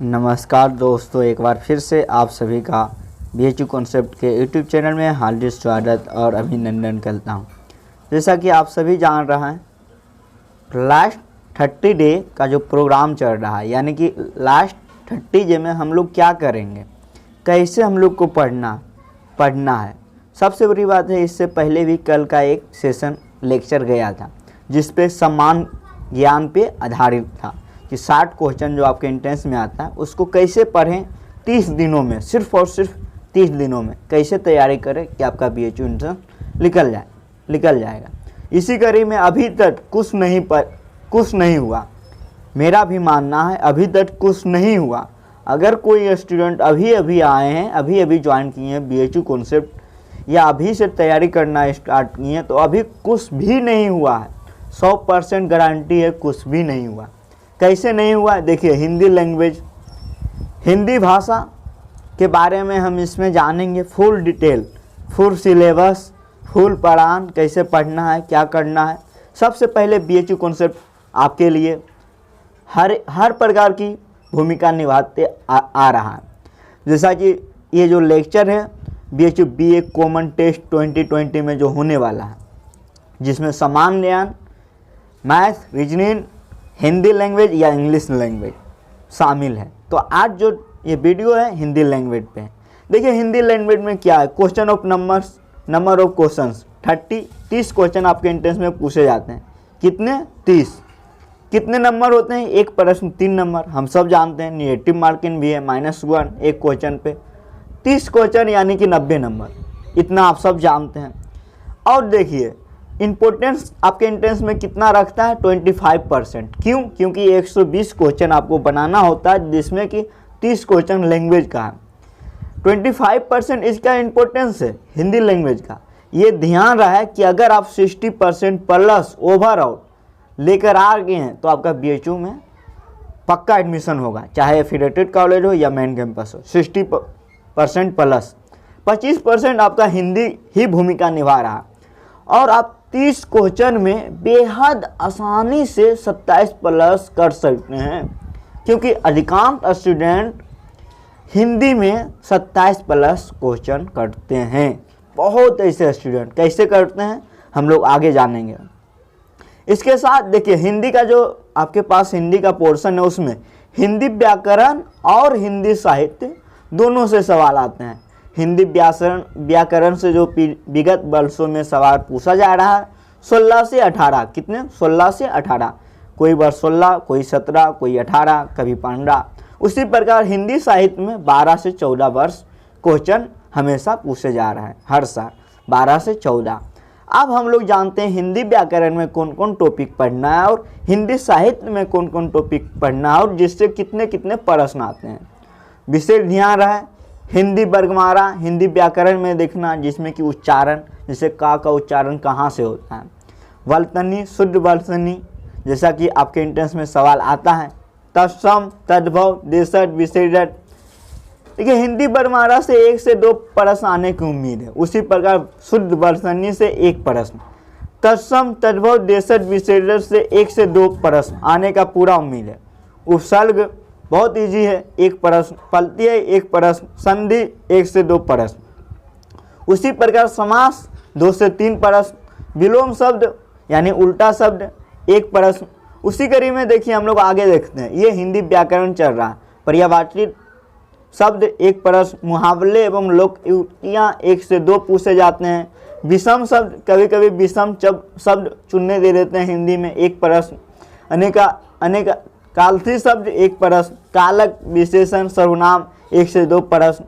नमस्कार दोस्तों, एक बार फिर से आप सभी का BHU कॉन्सेप्ट के यूट्यूब चैनल में हार्दिक स्वागत और अभिनंदन करता हूं। जैसा कि आप सभी जान रहे हैं, लास्ट 30 डे का जो प्रोग्राम चल रहा है, यानी कि लास्ट 30 डे में हम लोग क्या करेंगे, कैसे हम लोग को पढ़ना है। सबसे बड़ी बात है, इससे पहले भी कल का एक सेशन लेक्चर गया था जिस पे समान ज्ञान पे आधारित था कि 60 क्वेश्चन जो आपके एंट्रेंस में आता है उसको कैसे पढ़ें 30 दिनों में, सिर्फ और सिर्फ 30 दिनों में कैसे तैयारी करें कि आपका BHU एंट्रेंस निकल जाएगा। इसी कड़ी में अभी तक कुछ नहीं हुआ। मेरा भी मानना है अभी तक कुछ नहीं हुआ। अगर कोई स्टूडेंट अभी आए हैं, अभी ज्वाइन किए हैं BHU कॉन्सेप्ट या अभी से तैयारी करना स्टार्ट किए हैं, तो अभी कुछ भी नहीं हुआ है। 100% गारंटी है, कुछ भी नहीं हुआ। कैसे नहीं हुआ? देखिए, हिंदी लैंग्वेज, हिंदी भाषा के बारे में हम इसमें जानेंगे full detail, full syllabus, full पढ़ान, कैसे पढ़ना है, क्या करना है। सबसे पहले BHU कॉन्सेप्ट आपके लिए हर प्रकार की भूमिका निभाते आ रहा है। जैसा कि ये जो लेक्चर है BHU BA कॉमन टेस्ट 2020 में जो होने वाला है, जिसमें समान ज्ञान, मैथ, रीजनिंग, हिंदी लैंग्वेज या इंग्लिश लैंग्वेज शामिल है। तो आज जो ये वीडियो है हिंदी लैंग्वेज पे है। देखिए, हिंदी लैंग्वेज में क्या है, question of number of questions 30 question आपके एंट्रेंस में पूछे जाते हैं। कितने? 30। कितने नंबर होते हैं? एक प्रश्न 3 नंबर। हम सब जानते हैं नेगेटिव मार्किंग भी है, -1 एक क्वेश्चन पे। 30 क्वेश्चन यानी कि 90 नंबर, इतना आप सब जानते हैं। और देखिए, इम्पोर्टेंस आपके एंट्रेंस में कितना रखता है? 25%। क्यों? क्योंकि 120 क्वेश्चन आपको बनाना होता है, जिसमें कि 30 क्वेश्चन लैंग्वेज का है। 25% इसका इम्पोर्टेंस है हिंदी लैंग्वेज का। ये ध्यान रहा है कि अगर आप 60% प्लस ओवरऑल लेकर आ गए हैं तो आपका BHU में पक्का एडमिशन होगा, चाहे एफिलेटेड कॉलेज हो या मेन कैंपस हो। 60% प्लस, 25% आपका हिंदी ही भूमिका निभा रहा है। और आप 30 क्वेश्चन में बेहद आसानी से 27 प्लस कर सकते हैं, क्योंकि अधिकांश स्टूडेंट हिंदी में 27 प्लस क्वेश्चन करते हैं। बहुत ऐसे स्टूडेंट कैसे करते हैं हम लोग आगे जानेंगे। इसके साथ देखिए, हिंदी का जो आपके पास हिंदी का पोर्शन है, उसमें हिंदी व्याकरण और हिंदी साहित्य दोनों से सवाल आते हैं। हिंदी व्याकरण से जो विगत वर्षों में सवाल पूछा जा रहा है 16 से 18। कितने? 16 से 18। कोई वर्ष 16, कोई 17, कोई 18, कभी 15। उसी प्रकार हिंदी साहित्य में 12 से 14 वर्ष क्वेश्चन हमेशा पूछे जा रहा है, हर साल 12 से 14। अब हम लोग जानते हैं हिंदी व्याकरण में कौन कौन टॉपिक पढ़ना है और हिंदी साहित्य में कौन कौन टॉपिक पढ़ना है और जिससे कितने कितने प्रश्न आते हैं। विशेष ध्यान रहे, हिंदी वर्गमाला हिंदी व्याकरण में देखना, जिसमें कि उच्चारण, जैसे का उच्चारण कहाँ से होता है। वर्तनी, शुद्ध वर्तनी, जैसा कि आपके एंट्रेंस में सवाल आता है। तत्सम, तद्भव, देशज, विशेषण। देखिए, हिंदी वर्गमाला से 1 से 2 प्रश्न आने की उम्मीद है। उसी प्रकार शुद्ध वर्तनी से 1 प्रश्न, तत्सम, तद्भव, देशज, विशेषण से 1 से 2 प्रश्न आने का पूरा उम्मीद है। उपसर्ग बहुत इजी है, 1 प्रश्न। प्रत्यय 1 प्रश्न। संधि 1 से 2 प्रश्न। उसी प्रकार समास 2 से 3 प्रश्न। विलोम शब्द यानी उल्टा शब्द 1 प्रश्न। उसी कड़ी में देखिए, हम लोग आगे देखते हैं, ये हिंदी व्याकरण चल रहा है। पर्यायवाची शब्द 1 प्रश्न। मुहावरे एवं लोकयुक्तियाँ 1 से 2 पूछे जाते हैं। विषम शब्द, कभी कभी विषम शब्द चुनने दे देते हैं हिंदी में, 1 प्रश्न। अनेक कालथी शब्द 1 प्रश्न। कालक, विशेषण, सर्वनाम 1 से 2 प्रश्न।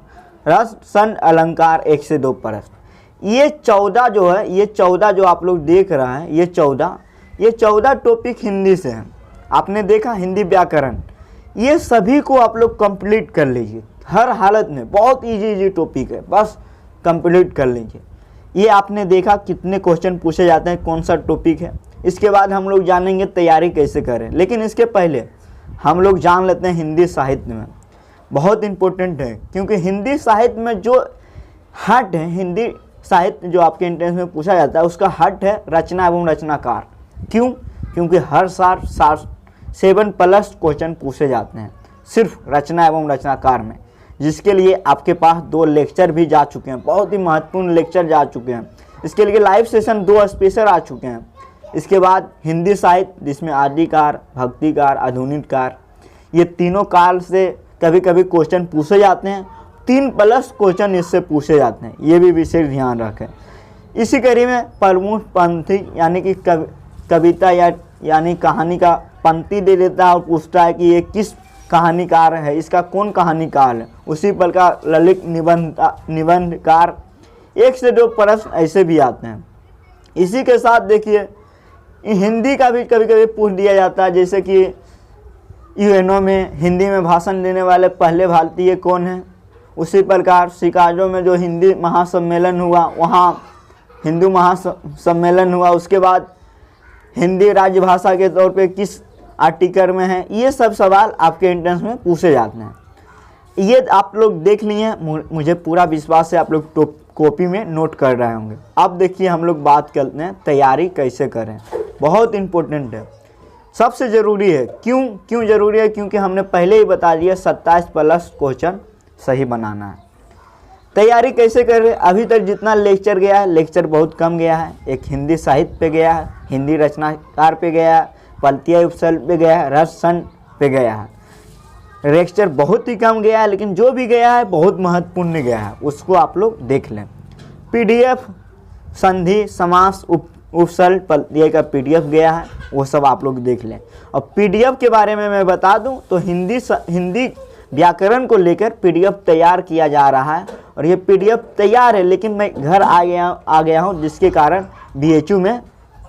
रस, सन, अलंकार 1 से 2 प्रश्न। ये 14 जो है, ये 14 जो आप लोग देख रहे हैं, ये 14 टॉपिक हिंदी से हैं। आपने देखा हिंदी व्याकरण, ये सभी को आप लोग कंप्लीट कर लीजिए हर हालत में। बहुत इजी टॉपिक है, बस कंप्लीट कर लीजिए। ये आपने देखा कितने क्वेश्चन पूछे जाते हैं, कौन सा टॉपिक है। इसके बाद हम लोग जानेंगे तैयारी कैसे करें, लेकिन इसके पहले हम लोग जान लेते हैं हिंदी साहित्य में। बहुत इम्पोर्टेंट है, क्योंकि हिंदी साहित्य में जो हट है, हिंदी साहित्य जो आपके एंट्रेंस में पूछा जाता है, उसका हट है रचना एवं रचनाकार। क्यों? क्योंकि हर साल 7+ क्वेश्चन पूछे जाते हैं। सिर्फ रचना एवं रचनाकार में, जिसके लिए आपके पास 2 लेक्चर भी जा चुके हैं, बहुत ही महत्वपूर्ण लेक्चर जा चुके हैं। इसके लिए लाइव सेशन 2 स्पेशल आ चुके हैं। इसके बाद हिंदी साहित्य, जिसमें आदिकार, भक्तिकार, आधुनिक कार, ये तीनों काल से कभी कभी क्वेश्चन पूछे जाते हैं। 3+ क्वेश्चन इससे पूछे जाते हैं, ये भी विशेष ध्यान रखें। इसी कड़ी में प्रमुख पंक्ति यानी कि कविता यानी कहानी का पंक्ति दे देता है और पूछता है कि ये किस कहानीकार है, इसका कौन कहानीकार है। उसी प्रकार ललित निबंधकार, 1 से 2 प्रश्न ऐसे भी आते हैं। इसी के साथ देखिए हिंदी का भी कभी कभी पूछ दिया जाता है, जैसे कि यूएनओ में हिंदी में भाषण देने वाले पहले भारतीय कौन हैं। उसी प्रकार शिकागो में जो हिंदी महासम्मेलन हुआ, वहाँ हिंदू महासम्मेलन हुआ, उसके बाद हिंदी राजभाषा के तौर पे किस आर्टिकल में है। ये सब सवाल आपके एंट्रेंस में पूछे जाते हैं। ये आप लोग देख लिए, मुझे पूरा विश्वास है आप लोग कॉपी में नोट कर रहे होंगे। अब देखिए हम लोग बात करते हैं तैयारी कैसे करें, बहुत इम्पोर्टेंट है, सबसे ज़रूरी है। क्यों ज़रूरी है? क्योंकि हमने पहले ही बता दिया 27+ क्वेश्चन सही बनाना है। तैयारी कैसे करें? अभी तक जितना लेक्चर गया है, लेक्चर बहुत कम गया है। एक हिंदी साहित्य पे गया है, हिंदी रचनाकार पे गया है, पलतीय उपसर्ग पे गया है, रसन पे गया है। लेक्चर बहुत ही कम गया है, लेकिन जो भी गया है बहुत महत्वपूर्ण गया है, उसको आप लोग देख लें। PDF संधि समास उपसर्ग पलतीय का PDF गया है, वो सब आप लोग देख लें। और PDF के बारे में मैं बता दूं तो हिंदी व्याकरण को लेकर PDF तैयार किया जा रहा है, और ये PDF तैयार है, लेकिन मैं घर आ गया हूँ, जिसके कारण BHU में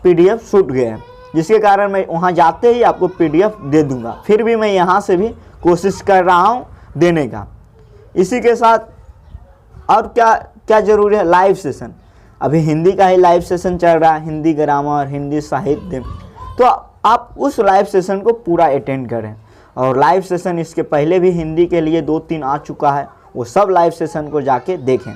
PDF छूट गया है, जिसके कारण मैं वहाँ जाते ही आपको PDF दे दूँगा। फिर भी मैं यहाँ से भी कोशिश कर रहा हूँ देने का। इसी के साथ और क्या ज़रूरी है? लाइव सेशन, अभी हिंदी का ही लाइव सेशन चल रहा है, हिंदी ग्रामर, हिंदी साहित्य, तो आप उस लाइव सेशन को पूरा अटेंड करें। और लाइव सेशन इसके पहले भी हिंदी के लिए 2-3 आ चुका है, वो सब लाइव सेशन को जाके देखें।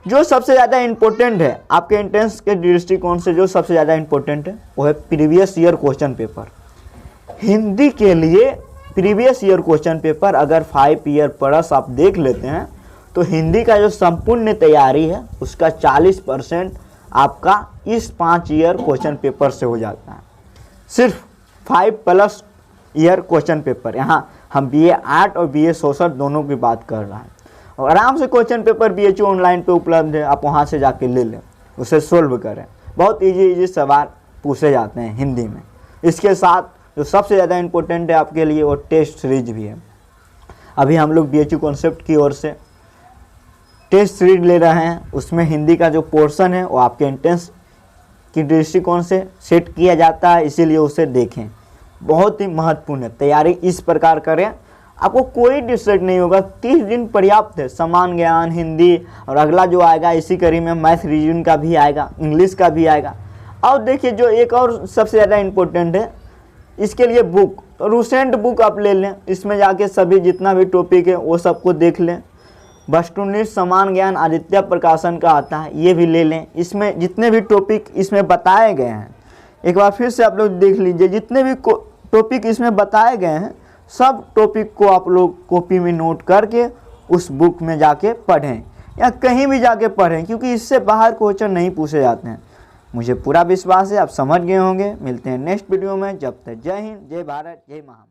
जो सबसे ज़्यादा इम्पोर्टेंट है आपके एंट्रेंस के दृष्टिकोण से, जो सबसे ज़्यादा इम्पोर्टेंट है वो है previous year question paper. Hindi के लिए प्रीवियस ईयर क्वेश्चन पेपर अगर 5 ईयर प्लस आप देख लेते हैं तो हिंदी का जो संपूर्ण तैयारी है उसका 40% आपका इस 5 ईयर क्वेश्चन पेपर से हो जाता है। सिर्फ 5+ ईयर क्वेश्चन पेपर, यहाँ हम BA आर्ट और BA सोशल दोनों की बात कर रहे हैं। और आराम से क्वेश्चन पेपर BHU ऑनलाइन पे उपलब्ध है, आप वहाँ से जाके ले लें, उसे सोल्व करें। बहुत इजी सवाल पूछे जाते हैं हिंदी में। इसके साथ जो सबसे ज़्यादा इम्पोर्टेंट है आपके लिए वो टेस्ट सीरीज भी है। अभी हम लोग BHU कॉन्सेप्ट की ओर से टेस्ट सीरीज ले रहे हैं, उसमें हिंदी का जो पोर्शन है वो आपके एंट्रेंस की दृष्टिकोण से सेट किया जाता है, इसीलिए उसे देखें। बहुत ही महत्वपूर्ण है। तैयारी इस प्रकार करें, आपको कोई डिस्ट्रैक्ट नहीं होगा। 30 दिन पर्याप्त है। समान ज्ञान, हिंदी, और अगला जो आएगा इसी कड़ी में मैथ रीजनिंग का भी आएगा, इंग्लिश का भी आएगा। और देखिए जो एक और सबसे ज़्यादा इम्पोर्टेंट है, इसके लिए बुक, तो रूसेंट बुक आप ले लें, इसमें जाके सभी जितना भी टॉपिक है वो सबको देख लें। वस्तुनिष्ठ समान ज्ञान आदित्य प्रकाशन का आता है, ये भी ले लें। इसमें जितने भी टॉपिक इसमें बताए गए हैं, एक बार फिर से आप लोग देख लीजिए, जितने भी टॉपिक इसमें बताए गए हैं सब टॉपिक को आप लोग कॉपी में नोट करके उस बुक में जाके पढ़ें या कहीं भी जाके पढ़ें, क्योंकि इससे बाहर क्वेश्चन नहीं पूछे जाते हैं। मुझे पूरा विश्वास है आप समझ गए होंगे। मिलते हैं नेक्स्ट वीडियो में, जब तक जय हिंद, जय भारत, जय महाराष्ट्र।